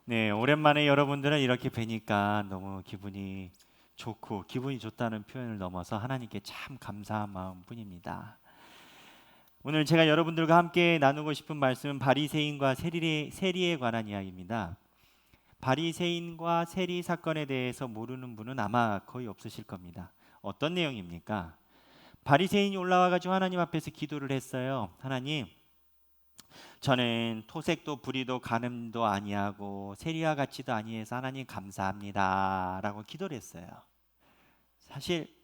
네, 오랜만에 여러분들은 이렇게 뵈니까 너무 기분이 좋고 기분이 좋다는 표현을 넘어서 하나님께 참 감사한 마음뿐입니다. 오늘 제가 여러분들과 함께 나누고 싶은 말씀은 바리새인과 세리에 관한 이야기입니다. 바리새인과 세리 사건에 대해서 모르는 분은 아마 거의 없으실 겁니다. 어떤 내용입니까? 바리새인이 올라와 가지고 하나님 앞에서 기도를 했어요. 하나님, 저는 토색도 불의도 간음도 아니하고 세리와 같지도 아니해서 하나님 감사합니다라고 기도를 했어요. 사실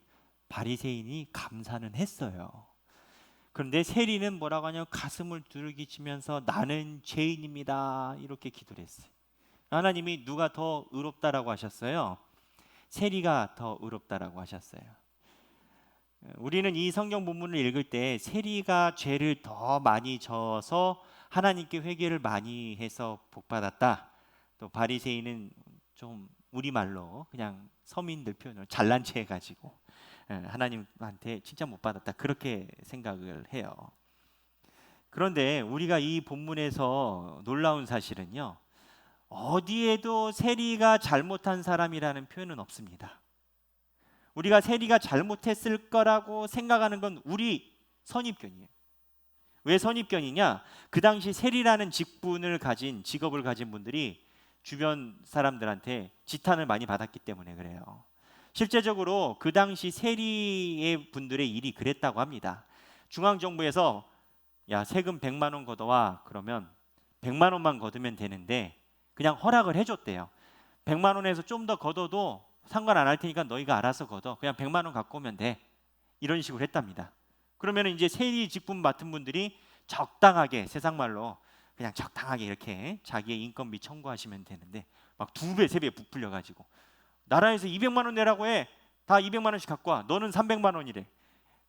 바리새인이 감사는 했어요. 그런데 세리는 뭐라고 하냐면 가슴을 두르기치면서 나는 죄인입니다 이렇게 기도를 했어요. 하나님이 누가 더 의롭다라고 하셨어요? 세리가 더 의롭다라고 하셨어요. 우리는 이 성경 본문을 읽을 때 세리가 죄를 더 많이 져서 하나님께 회개를 많이 해서 복받았다. 또 바리새인은 좀 우리말로 그냥 서민들 표현으로 잘난 체 해가지고 하나님한테 칭찬 못 받았다 그렇게 생각을 해요. 그런데 우리가 이 본문에서 놀라운 사실은요, 어디에도 세리가 잘못한 사람이라는 표현은 없습니다. 우리가 세리가 잘못했을 거라고 생각하는 건 우리 선입견이에요. 왜 선입견이냐? 그 당시 세리라는 직업을 가진 분들이 주변 사람들한테 지탄을 많이 받았기 때문에 그래요. 실제적으로 그 당시 세리의 분들의 일이 그랬다고 합니다. 중앙정부에서 야, 세금 100만 원 걷어와. 그러면 100만 원만 걷으면 되는데 그냥 허락을 해줬대요. 100만 원에서 좀 더 걷어도 상관 안 할 테니까 너희가 알아서 걷어. 그냥 100만 원 갖고 오면 돼. 이런 식으로 했답니다. 그러면 이제 세리 직분 맡은 분들이 적당하게, 세상 말로 그냥 적당하게 이렇게 자기의 인건비 청구하시면 되는데 막 2배, 3배 부풀려 가지고 나라에서 200만 원 내라고 해. 다 200만 원씩 갖고 와. 너는 300만 원이래.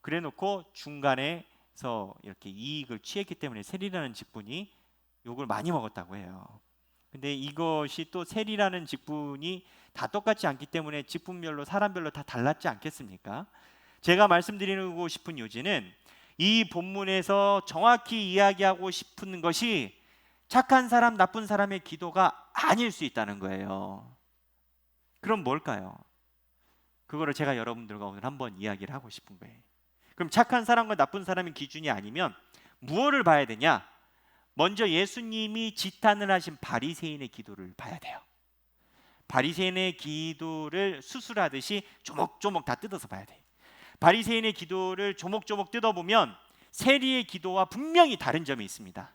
그래 놓고 중간에서 이렇게 이익을 취했기 때문에 세리라는 직분이 욕을 많이 먹었다고 해요. 근데 이것이 또 세리라는 직분이 다 똑같지 않기 때문에 직분별로 사람별로 다 달랐지 않겠습니까? 제가 말씀드리고 싶은 요지는 이 본문에서 정확히 이야기하고 싶은 것이 착한 사람, 나쁜 사람의 기도가 아닐 수 있다는 거예요. 그럼 뭘까요? 그거를 제가 여러분들과 오늘 한번 이야기를 하고 싶은 거예요. 그럼 착한 사람과 나쁜 사람의 기준이 아니면 무엇을 봐야 되냐? 먼저 예수님이 지탄을 하신 바리새인의 기도를 봐야 돼요. 바리새인의 기도를 수술하듯이 조목조목 다 뜯어서 봐야 돼요. 바리새인의 기도를 조목조목 뜯어보면 세리의 기도와 분명히 다른 점이 있습니다.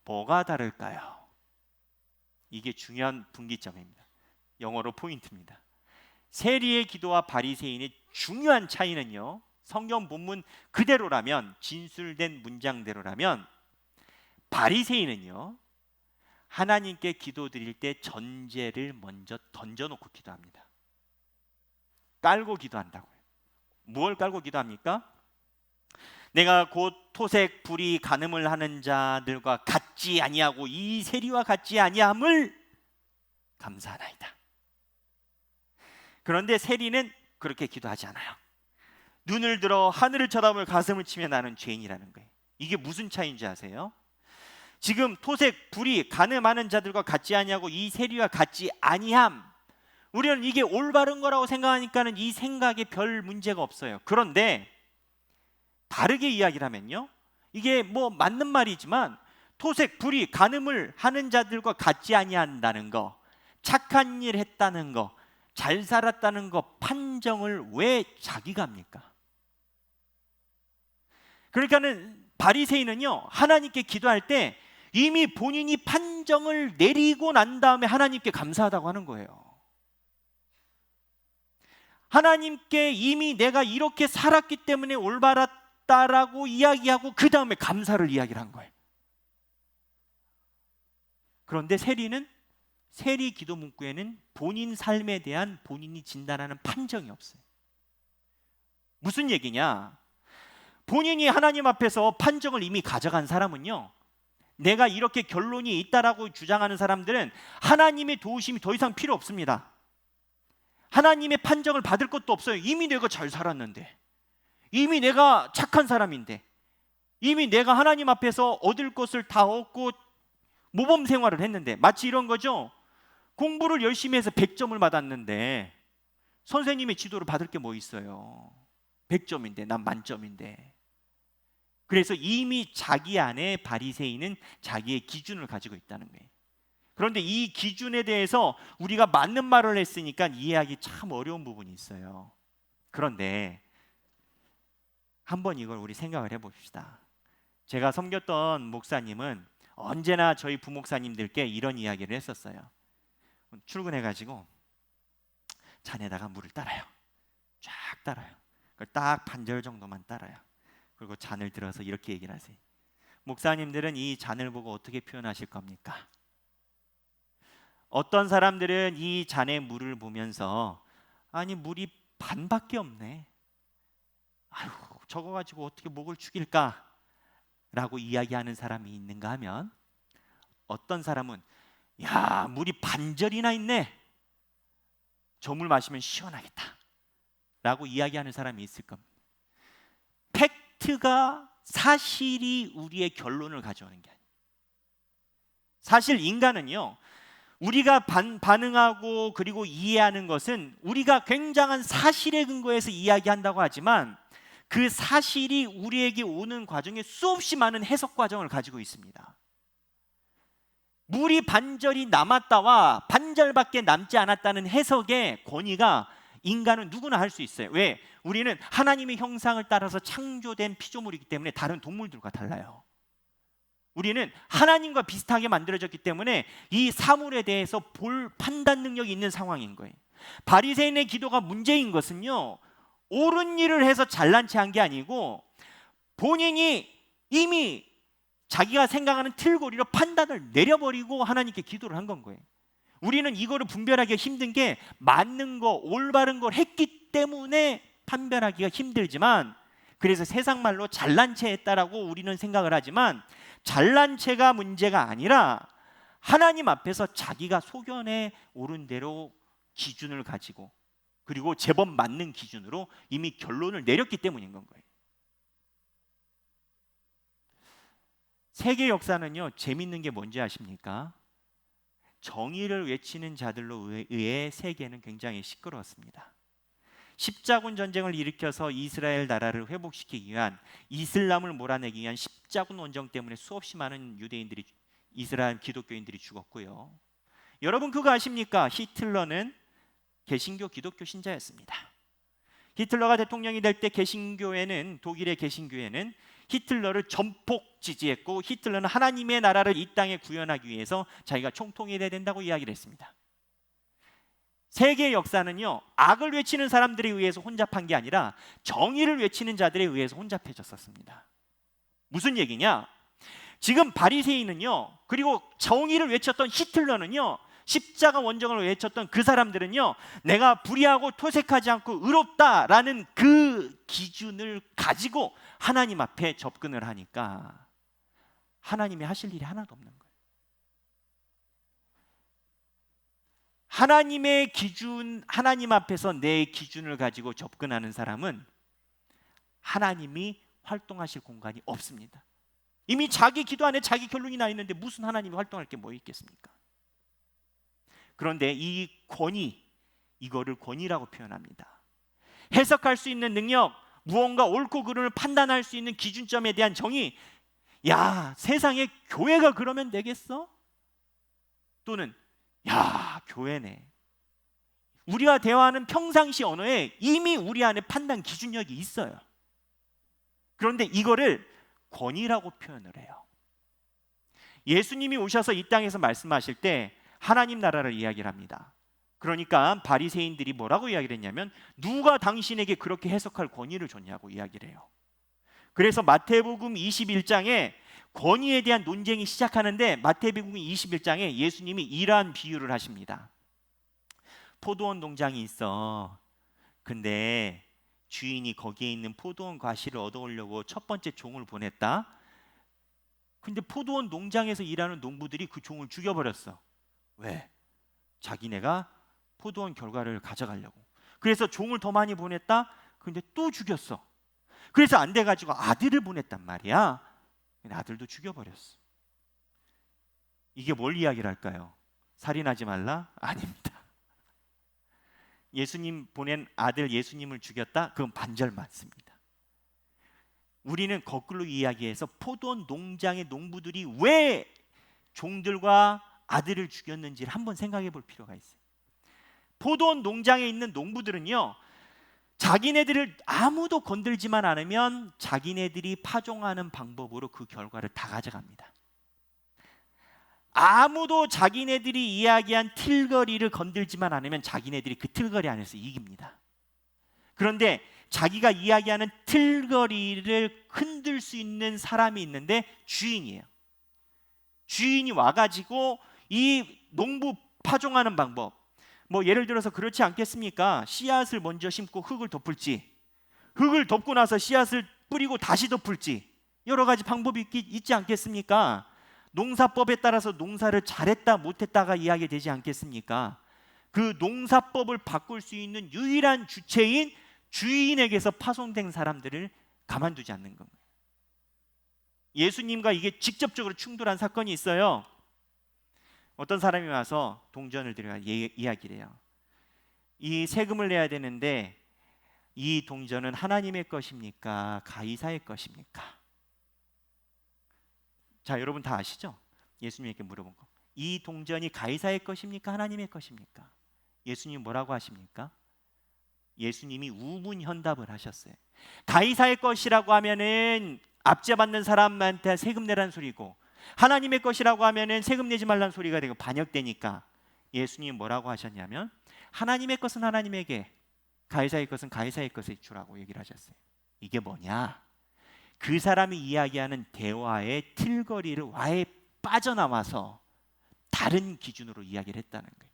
뭐가 다를까요? 이게 중요한 분기점입니다. 영어로 포인트입니다. 세리의 기도와 바리새인의 중요한 차이는요, 성경 본문 그대로라면, 진술된 문장대로라면 바리새인은요, 하나님께 기도드릴 때 전제를 먼저 던져놓고 기도합니다. 깔고 기도한다고요. 무엇을 깔고 기도합니까? 내가 곧 토색, 불의, 간음을 하는 자들과 같지 아니하고 이 세리와 같지 아니함을 감사하나이다. 그런데 세리는 그렇게 기도하지 않아요. 눈을 들어 하늘을 쳐다보며 가슴을 치며 나는 죄인이라는 거예요. 이게 무슨 차이인지 아세요? 지금 토색, 불의, 간음하는 자들과 같지 아니하고 이 세리와 같지 아니함, 우리는 이게 올바른 거라고 생각하니까는 이 생각에 별 문제가 없어요. 그런데 다르게 이야기를 하면요, 이게 뭐 맞는 말이지만 토색, 불의, 간음을 하는 자들과 같지 아니한다는 거, 착한 일 했다는 거, 잘 살았다는 거 판정을 왜 자기가 합니까? 그러니까는 바리새인은요, 하나님께 기도할 때 이미 본인이 판정을 내리고 난 다음에 하나님께 감사하다고 하는 거예요. 하나님께 이미 내가 이렇게 살았기 때문에 올바랐다라고 이야기하고 그 다음에 감사를 이야기를 한 거예요. 그런데 세리는, 세리 기도 문구에는 본인 삶에 대한 본인이 진단하는 판정이 없어요. 무슨 얘기냐? 본인이 하나님 앞에서 판정을 이미 가져간 사람은요, 내가 이렇게 결론이 있다라고 주장하는 사람들은 하나님의 도우심이 더 이상 필요 없습니다. 하나님의 판정을 받을 것도 없어요. 이미 내가 잘 살았는데, 이미 내가 착한 사람인데, 이미 내가 하나님 앞에서 얻을 것을 다 얻고 모범 생활을 했는데, 마치 이런 거죠. 공부를 열심히 해서 100점을 받았는데 선생님의 지도를 받을 게 뭐 있어요? 100점인데 난 만점인데. 그래서 이미 자기 안에 바리새인은 자기의 기준을 가지고 있다는 거예요. 그런데 이 기준에 대해서 우리가 맞는 말을 했으니까 이해하기 참 어려운 부분이 있어요. 그런데 한번 이걸 우리 생각을 해봅시다. 제가 섬겼던 목사님은 언제나 저희 부목사님들께 이런 이야기를 했었어요. 출근해가지고 잔에다가 물을 따라요. 쫙 따라요. 그걸 딱 반절 정도만 따라요. 그리고 잔을 들어서 이렇게 얘기를 하세요. 목사님들은 이 잔을 보고 어떻게 표현하실 겁니까? 어떤 사람들은 이 잔의 물을 보면서 아니 물이 반밖에 없네. 아유 저거 가지고 어떻게 목을 죽일까? 라고 이야기하는 사람이 있는가 하면, 어떤 사람은 야 물이 반절이나 있네. 저 물 마시면 시원하겠다 라고 이야기하는 사람이 있을 겁니다. 팩트가, 사실이 우리의 결론을 가져오는 게 아니에요. 사실 인간은요, 우리가 반응하고 그리고 이해하는 것은 우리가 굉장한 사실에 근거해서 이야기한다고 하지만 그 사실이 우리에게 오는 과정에 수없이 많은 해석 과정을 가지고 있습니다. 물이 반절이 남았다와 반절밖에 남지 않았다는 해석의 권위가 인간은 누구나 할 수 있어요. 왜? 우리는 하나님의 형상을 따라서 창조된 피조물이기 때문에 다른 동물들과 달라요. 우리는 하나님과 비슷하게 만들어졌기 때문에 이 사물에 대해서 볼 판단 능력이 있는 상황인 거예요. 바리새인의 기도가 문제인 것은요, 옳은 일을 해서 잘난 체 한 게 아니고 본인이 이미 자기가 생각하는 틀고리로 판단을 내려버리고 하나님께 기도를 한 건 거예요. 우리는 이거를 분별하기가 힘든 게 맞는 거, 올바른 걸 했기 때문에 판별하기가 힘들지만, 그래서 세상 말로 잘난 체 했다라고 우리는 생각을 하지만 잘난 체가 문제가 아니라 하나님 앞에서 자기가 소견에 옳은 대로 기준을 가지고 그리고 제법 맞는 기준으로 이미 결론을 내렸기 때문인 건 거예요. 세계 역사는요, 재밌는 게 뭔지 아십니까? 정의를 외치는 자들로 의해 세계는 굉장히 시끄러웠습니다. 십자군 전쟁을 일으켜서 이스라엘 나라를 회복시키기 위한, 이슬람을 몰아내기 위한 십자군 원정 때문에 수없이 많은 유대인들이, 이스라엘 기독교인들이 죽었고요. 여러분 그거 아십니까? 히틀러는 개신교 기독교 신자였습니다. 히틀러가 대통령이 될 때 개신교회는, 독일의 개신교회는 히틀러를 전폭 지지했고, 히틀러는 하나님의 나라를 이 땅에 구현하기 위해서 자기가 총통이 돼야 된다고 이야기를 했습니다. 세계 역사는요, 악을 외치는 사람들에 의해서 혼잡한 게 아니라 정의를 외치는 자들에 의해서 혼잡해졌었습니다. 무슨 얘기냐? 지금 바리새인은요, 그리고 정의를 외쳤던 히틀러는요, 십자가 원정을 외쳤던 그 사람들은요, 내가 불의하고 토색하지 않고 의롭다라는 그 기준을 가지고 하나님 앞에 접근을 하니까 하나님이 하실 일이 하나도 없는 거예요. 하나님의 기준, 하나님 앞에서 내 기준을 가지고 접근하는 사람은 하나님이 활동하실 공간이 없습니다. 이미 자기 기도 안에 자기 결론이 나 있는데 무슨 하나님이 활동할 게 뭐 있겠습니까? 그런데 이 권위, 이거를 권위라고 표현합니다. 해석할 수 있는 능력, 무언가 옳고 그름을 판단할 수 있는 기준점에 대한 정의. 야, 세상에 교회가 그러면 되겠어? 또는 야, 교회네. 우리가 대화하는 평상시 언어에 이미 우리 안에 판단 기준력이 있어요. 그런데 이거를 권위라고 표현을 해요. 예수님이 오셔서 이 땅에서 말씀하실 때 하나님 나라를 이야기를 합니다. 그러니까 바리새인들이 뭐라고 이야기를 했냐면, 누가 당신에게 그렇게 해석할 권위를 줬냐고 이야기를 해요. 그래서 마태복음 21장에 권위에 대한 논쟁이 시작하는데, 마태복음 21장에 예수님이 이러한 비유를 하십니다. 포도원 농장이 있어. 근데 주인이 거기에 있는 포도원 과실을 얻어오려고 첫 번째 종을 보냈다. 근데 포도원 농장에서 일하는 농부들이 그 종을 죽여버렸어. 왜? 자기네가 포도원 결과를 가져가려고. 그래서 종을 더 많이 보냈다. 근데 또 죽였어. 그래서 안 돼가지고 아들을 보냈단 말이야. 근데 아들도 죽여버렸어. 이게 뭘 이야기를 할까요? 살인하지 말라? 아닙니다. 예수님 보낸 아들 예수님을 죽였다? 그건 반절 맞습니다. 우리는 거꾸로 이야기해서 포도 농장의 농부들이 왜 종들과 아들을 죽였는지를 한번 생각해 볼 필요가 있어요. 포도 농장에 있는 농부들은요, 자기네들을 아무도 건들지만 않으면 자기네들이 파종하는 방법으로 그 결과를 다 가져갑니다. 아무도 자기네들이 이야기한 틀거리를 건들지만 않으면 자기네들이 그 틀거리 안에서 이깁니다. 그런데 자기가 이야기하는 틀거리를 흔들 수 있는 사람이 있는데 주인이에요. 주인이 와가지고 이 농부 파종하는 방법, 뭐 예를 들어서 그렇지 않겠습니까? 씨앗을 먼저 심고 흙을 덮을지, 흙을 덮고 나서 씨앗을 뿌리고 다시 덮을지, 여러 가지 방법이 있지 않겠습니까? 농사법에 따라서 농사를 잘했다 못했다가 이야기되지 않겠습니까? 그 농사법을 바꿀 수 있는 유일한 주체인 주인에게서 파송된 사람들을 가만두지 않는 겁니다. 예수님과 이게 직접적으로 충돌한 사건이 있어요. 어떤 사람이 와서 동전을 들여 이야기를 해요. 이 세금을 내야 되는데 이 동전은 하나님의 것입니까? 가이사의 것입니까? 자, 여러분 다 아시죠? 예수님에게 물어본 거. 이 동전이 가이사의 것입니까? 하나님의 것입니까? 예수님이 뭐라고 하십니까? 예수님이 우문현답을 하셨어요. 가이사의 것이라고 하면은 압제받는 사람한테 세금 내라는 소리고, 하나님의 것이라고 하면은 세금 내지 말라는 소리가 되고 반역되니까 예수님이 뭐라고 하셨냐면 하나님의 것은 하나님에게, 가이사의 것은 가이사의 것에 주라고 얘기를 하셨어요. 이게 뭐냐? 그 사람이 이야기하는 대화의 틀거리를 와에 빠져나와서 다른 기준으로 이야기를 했다는 거예요.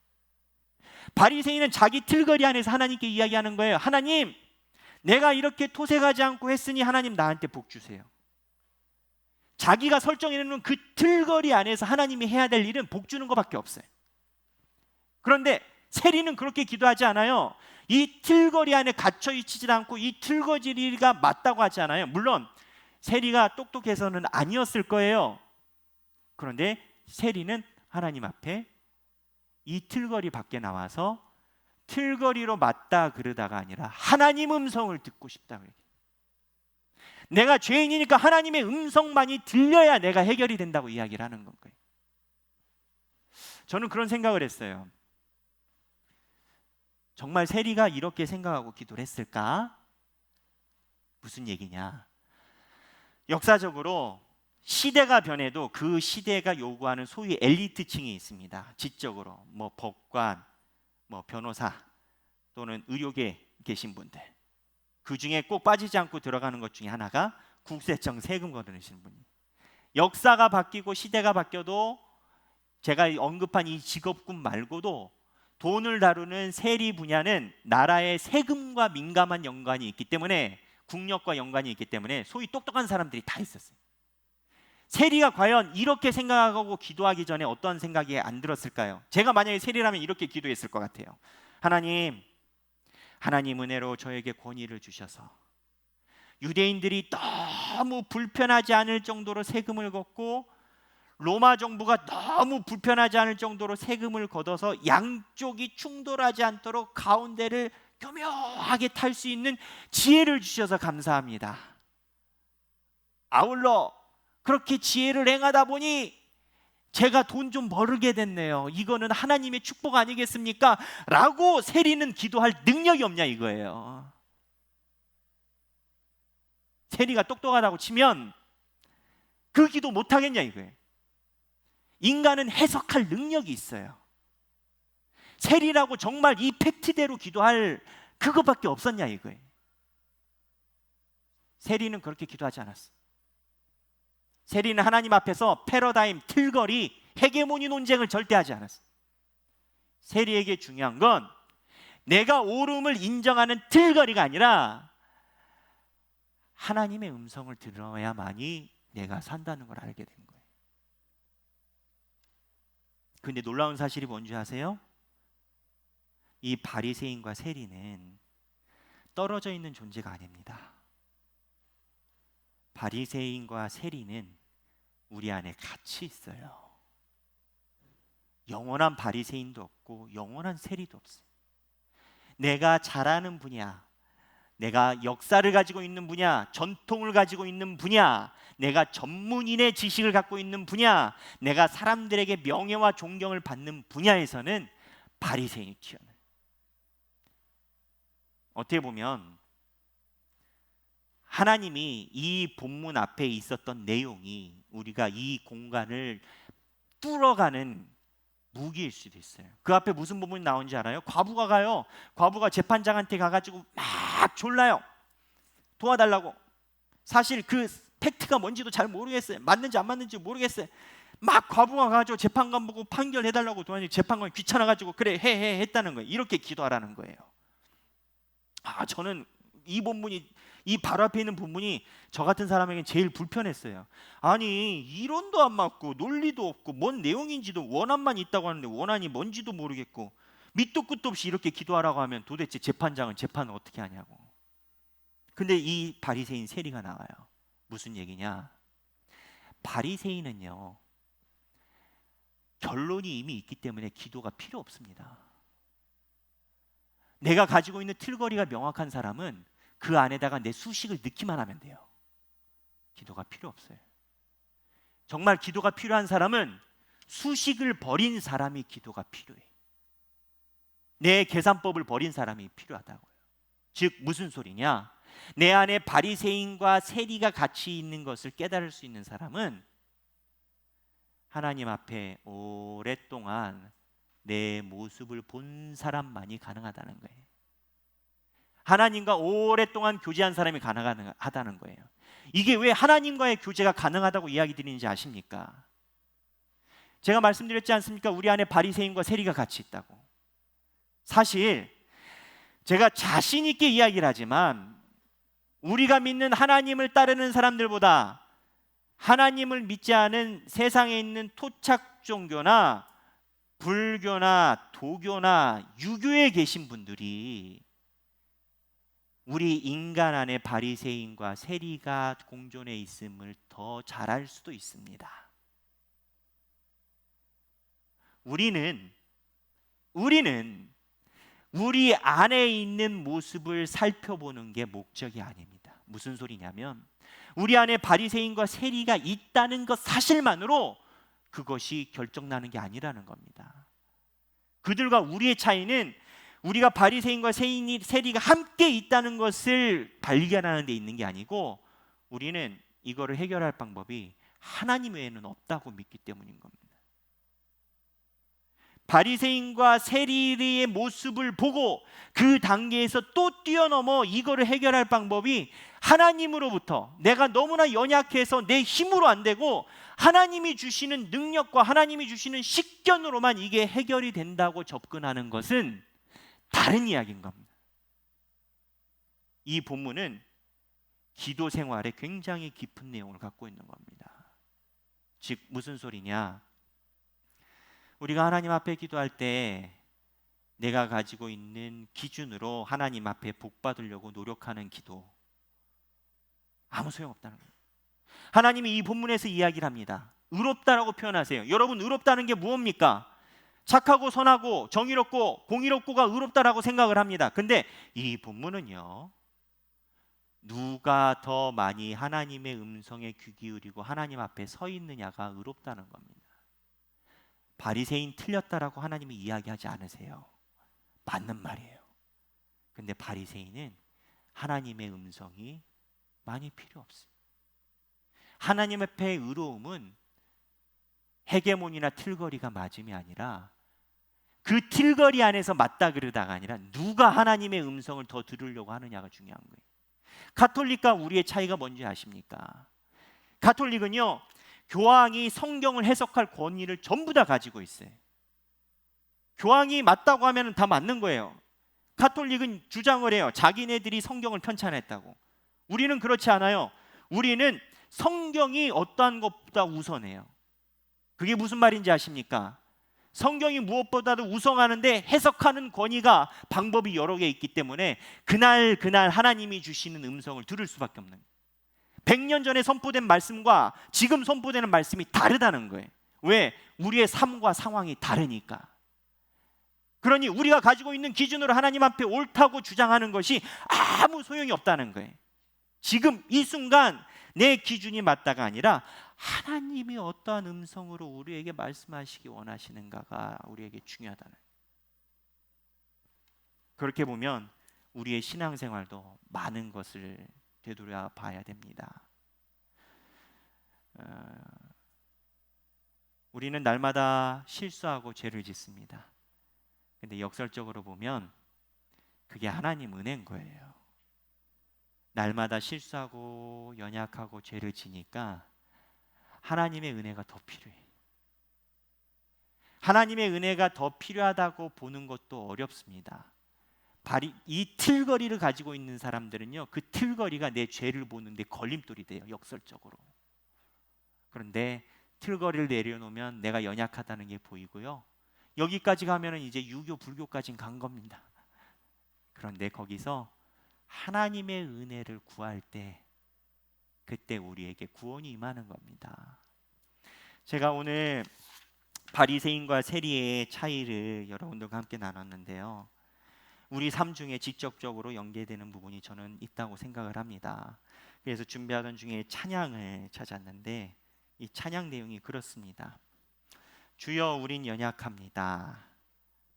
바리새인은 자기 틀거리 안에서 하나님께 이야기하는 거예요. 하나님, 내가 이렇게 토색하지 않고 했으니 하나님 나한테 복 주세요. 자기가 설정해놓은 그 틀거리 안에서 하나님이 해야 될 일은 복 주는 것밖에 없어요. 그런데 세리는 그렇게 기도하지 않아요. 이 틀거리 안에 갇혀 있지 않고 이 틀거리가 맞다고 하지 않아요. 물론 세리가 똑똑해서는 아니었을 거예요. 그런데 세리는 하나님 앞에 이 틀거리 밖에 나와서 틀거리로 맞다 그러다가 아니라 하나님 음성을 듣고 싶다고 얘기해요. 내가 죄인이니까 하나님의 음성만이 들려야 내가 해결이 된다고 이야기를 하는 거예요. 저는 그런 생각을 했어요. 정말 세리가 이렇게 생각하고 기도를 했을까? 무슨 얘기냐? 역사적으로 시대가 변해도 그 시대가 요구하는 소위 엘리트층이 있습니다. 지적으로 뭐 법관, 뭐 변호사 또는 의료계에 계신 분들, 그 중에 꼭 빠지지 않고 들어가는 것 중에 하나가 국세청 세금 거두시는 분이에요. 역사가 바뀌고 시대가 바뀌어도 제가 언급한 이 직업군 말고도 돈을 다루는 세리 분야는 나라의 세금과 민감한 연관이 있기 때문에, 국력과 연관이 있기 때문에 소위 똑똑한 사람들이 다 있었어요. 세리가 과연 이렇게 생각하고 기도하기 전에 어떤 생각이 안 들었을까요? 제가 만약에 세리라면 이렇게 기도했을 것 같아요. 하나님 은혜로 저에게 권위를 주셔서 유대인들이 너무 불편하지 않을 정도로 세금을 걷고 로마 정부가 너무 불편하지 않을 정도로 세금을 걷어서 양쪽이 충돌하지 않도록 가운데를 교묘하게 탈 수 있는 지혜를 주셔서 감사합니다. 아울러 그렇게 지혜를 행하다 보니 제가 돈 좀 벌게 됐네요. 이거는 하나님의 축복 아니겠습니까? 라고 세리는 기도할 능력이 없냐 이거예요. 세리가 똑똑하다고 치면 그 기도 못하겠냐 이거예요. 인간은 해석할 능력이 있어요. 세리라고 정말 이 팩트대로 기도할 그것밖에 없었냐 이거예요. 세리는 그렇게 기도하지 않았어. 세리는 하나님 앞에서 패러다임, 틀거리, 헤게모니 논쟁을 절대 하지 않았어. 세리에게 중요한 건 내가 옳음을 인정하는 틀거리가 아니라 하나님의 음성을 들어야만이 내가 산다는 걸 알게 된 거예요. 근데 놀라운 사실이 뭔지 아세요? 이 바리새인과 세리는 떨어져 있는 존재가 아닙니다. 바리새인과 세리는 우리 안에 같이 있어요. 영원한 바리새인도 없고 영원한 세리도 없어요. 내가 잘하는 분야, 내가 역사를 가지고 있는 분야, 전통을 가지고 있는 분야, 내가 전문인의 지식을 갖고 있는 분야, 내가 사람들에게 명예와 존경을 받는 분야에서는 바리새인이 튀어나와요. 어떻게 보면 하나님이 이 본문 앞에 있었던 내용이 우리가 이 공간을 뚫어가는 무기일 수도 있어요. 그 앞에 무슨 부분이 나오는지 알아요? 과부가 가요. 과부가 재판장한테 가가지고 막 졸라요. 도와달라고. 사실 그 팩트가 뭔지도 잘 모르겠어요. 맞는지 안 맞는지 모르겠어요. 막 과부가 가가지고 재판관 보고 판결해달라고 도와주고, 재판관이 귀찮아가지고 그래 해 했다는 거예요. 이렇게 기도하라는 거예요. 저는 이 본문이, 이 바로 앞에 있는 본문이 저 같은 사람에겐 제일 불편했어요. 아니 이론도 안 맞고 논리도 없고 뭔 내용인지도, 원한만 있다고 하는데 원한이 뭔지도 모르겠고, 밑도 끝도 없이 이렇게 기도하라고 하면 도대체 재판장은 재판을 어떻게 하냐고. 근데 이 바리새인 세리가 나와요. 무슨 얘기냐? 바리새인은요, 결론이 이미 있기 때문에 기도가 필요 없습니다. 내가 가지고 있는 틀거리가 명확한 사람은 그 안에다가 내 수식을 넣기만 하면 돼요. 기도가 필요 없어요. 정말 기도가 필요한 사람은 수식을 버린 사람이 기도가 필요해. 내 계산법을 버린 사람이 필요하다고요. 즉 무슨 소리냐? 내 안에 바리새인과 세리가 같이 있는 것을 깨달을 수 있는 사람은 하나님 앞에 오랫동안 내 모습을 본 사람만이 가능하다는 거예요. 하나님과 오랫동안 교제한 사람이 가능하다는 거예요. 이게 왜 하나님과의 교제가 가능하다고 이야기 드리는지 아십니까? 제가 말씀드렸지 않습니까? 우리 안에 바리새인과 세리가 같이 있다고. 사실 제가 자신 있게 이야기를 하지만 우리가 믿는 하나님을 따르는 사람들보다 하나님을 믿지 않은 세상에 있는 토착 종교나 불교나 도교나 유교에 계신 분들이 우리 인간 안에 바리새인과 세리가 공존해 있음을 더 잘 알 수도 있습니다. 우리는 우리 안에 있는 모습을 살펴보는 게 목적이 아닙니다. 무슨 소리냐면 우리 안에 바리새인과 세리가 있다는 것 사실만으로 그것이 결정나는 게 아니라는 겁니다. 그들과 우리의 차이는 우리가 바리새인과 세리가 함께 있다는 것을 발견하는 데 있는 게 아니고, 우리는 이거를 해결할 방법이 하나님 외에는 없다고 믿기 때문인 겁니다. 바리새인과 세리의 모습을 보고 그 단계에서 또 뛰어넘어 이거를 해결할 방법이 하나님으로부터, 내가 너무나 연약해서 내 힘으로 안 되고 하나님이 주시는 능력과 하나님이 주시는 식견으로만 이게 해결이 된다고 접근하는 것은 다른 이야기인 겁니다. 이 본문은 기도 생활에 굉장히 깊은 내용을 갖고 있는 겁니다. 즉 무슨 소리냐? 우리가 하나님 앞에 기도할 때 내가 가지고 있는 기준으로 하나님 앞에 복 받으려고 노력하는 기도, 아무 소용없다는 거예요. 하나님이 이 본문에서 이야기를 합니다. 의롭다라고 표현하세요. 여러분, 의롭다는 게 무엇입니까? 착하고 선하고 정의롭고 공의롭고가 의롭다라고 생각을 합니다. 근데 이 본문은요, 누가 더 많이 하나님의 음성에 귀 기울이고 하나님 앞에 서 있느냐가 의롭다는 겁니다. 바리새인 틀렸다라고 하나님이 이야기하지 않으세요. 맞는 말이에요. 근데 바리새인은 하나님의 음성이 많이 필요 없어요. 하나님 앞에 의로움은 헤게몬이나 틀거리가 맞음이 아니라, 그 틀거리 안에서 맞다 그러다가 아니라 누가 하나님의 음성을 더 들으려고 하느냐가 중요한 거예요. 가톨릭과 우리의 차이가 뭔지 아십니까? 가톨릭은요, 교황이 성경을 해석할 권위를 전부 다 가지고 있어요. 교황이 맞다고 하면 다 맞는 거예요. 가톨릭은 주장을 해요. 자기네들이 성경을 편찬했다고. 우리는 그렇지 않아요. 우리는 성경이 어떠한 것보다 우선해요. 그게 무슨 말인지 아십니까? 성경이 무엇보다도 우선하는데 해석하는 권위가, 방법이 여러 개 있기 때문에 그날 하나님이 주시는 음성을 들을 수밖에 없는 거예요. 100년 전에 선포된 말씀과 지금 선포되는 말씀이 다르다는 거예요. 왜? 우리의 삶과 상황이 다르니까. 그러니 우리가 가지고 있는 기준으로 하나님 앞에 옳다고 주장하는 것이 아무 소용이 없다는 거예요. 지금 이 순간 내 기준이 맞다가 아니라 하나님이 어떠한 음성으로 우리에게 말씀하시기 원하시는가가 우리에게 중요하다는 거예요. 그렇게 보면 우리의 신앙생활도 많은 것을 되돌아 봐야 됩니다. 우리는 날마다 실수하고 죄를 짓습니다. 근데 역설적으로 보면 그게 하나님 은혜인 거예요. 날마다 실수하고 연약하고 죄를 지니까 하나님의 은혜가 더 필요해. 하나님의 은혜가 더 필요하다고 보는 것도 어렵습니다. 이 틀거리를 가지고 있는 사람들은요, 그 틀거리가 내 죄를 보는데 걸림돌이 돼요, 역설적으로. 그런데 틀거리를 내려놓으면 내가 연약하다는 게 보이고요, 여기까지 가면은 이제 유교, 불교까지 간 겁니다. 그런데 거기서 하나님의 은혜를 구할 때 그때 우리에게 구원이 임하는 겁니다. 제가 오늘 바리새인과 세리의 차이를 여러분들과 함께 나눴는데요, 우리 삶 중에 직접적으로 연계되는 부분이 저는 있다고 생각을 합니다. 그래서 준비하던 중에 찬양을 찾았는데 이 찬양 내용이 그렇습니다. 주여 우린 연약합니다.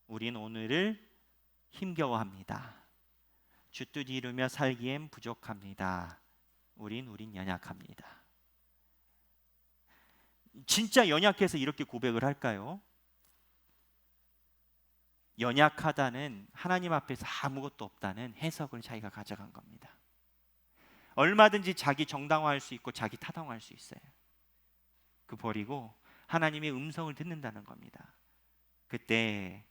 우린 오늘을 힘겨워합니다. 주 뜻 이루며 살기엔 부족합니다. 우린 연약합니다. 진짜 연약해서 이렇게 고백을 할까요? 연약하다는, 하나님 앞에서 아무것도 없다는 해석을 자기가 가져간 겁니다. 얼마든지 자기 정당화할 수 있고 자기 타당화할 수 있어요. 그 버리고 하나님의 음성을 듣는다는 겁니다. 그때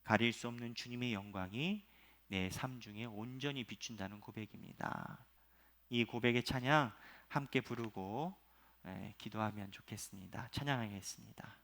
가릴 수 없는 주님의 영광이 내 삶 중에 온전히 비춘다는 고백입니다. 이 고백의 찬양 함께 부르고 기도하면 좋겠습니다. 찬양하겠습니다.